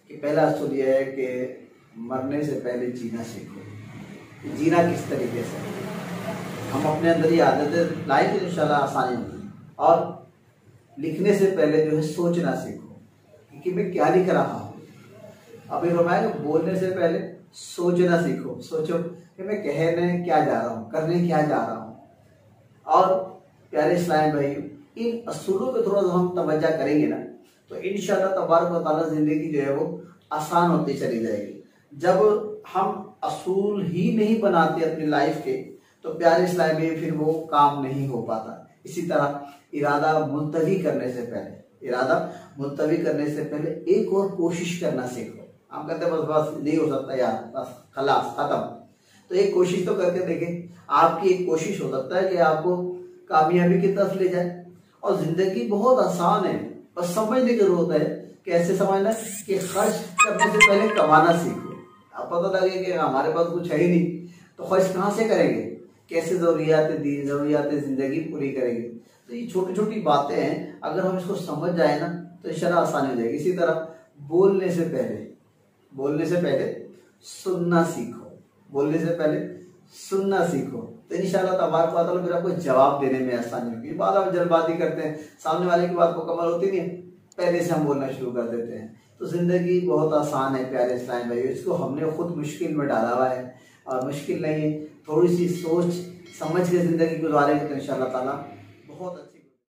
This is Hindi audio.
कि पहला असूल यह है कि मरने से पहले जीना सीखो। जीना किस तरीके से, हम अपने अंदर ये आदतें लाए तो इंशाल्लाह आसानी होगी। और लिखने से पहले जो है सोचना सीखो कि मैं क्या लिख रहा हूँ। अभी फरमाया बोलने से पहले सोचना सीखो, सोचो कि मैं कहने क्या जा रहा हूँ, करने क्या जा रहा हूँ। और प्यारे इस्लाम भाई, इन असूलों पे थोड़ा सा हम तवज्जो करेंगे ना तो इंशाअल्लाह तबारक व तआला जिंदगी जो है वो आसान होती चली जाएगी। जब हम असूल ही नहीं बनाते अपनी लाइफ के तो प्यारे इस्लाम में फिर वो काम नहीं हो पाता। इसी तरह इरादा मुलतवी करने से पहले एक और कोशिश करना सीखो। हम कहते हैं बस नहीं हो सकता यार, बस खलास खत्म। तो एक कोशिश तो करके देखें। आपकी एक कोशिश हो सकता है कि आपको कामयाबी की तरफ ले जाए। और जिंदगी बहुत आसान है, बस समझने की जरूरत है। कैसे समझना कि खर्च करने से पहले कमाना सीखो। अब पता लगे कि हमारे पास कुछ है ही नहीं तो खर्च कहाँ से करेंगे, कैसे जरूरियात जिंदगी पूरी करेंगे। तो ये छोटी छोटी बातें हैं, अगर हम इसको समझ जाए ना तो इंशाल्लाह आसानी हो जाएगी। इसी तरह बोलने से पहले सुनना सीखो। तो इंशाल्लाह तबारक व तआला फिर आपको जवाब देने में आसानी होगी। बाद हम जल्दबाजी करते हैं, सामने वाले की बात मुकम्मल होती नहीं है, पहले से हम बोलना शुरू कर देते हैं। तो जिंदगी बहुत आसान है प्यारे इस्लाम भाई, इसको हमने खुद मुश्किल में डाला हुआ है। और मुश्किल नहीं है, थोड़ी सी सोच समझ के जिंदगी गुजारेंगे तो इंशाल्लाह ताला बहुत अच्छा।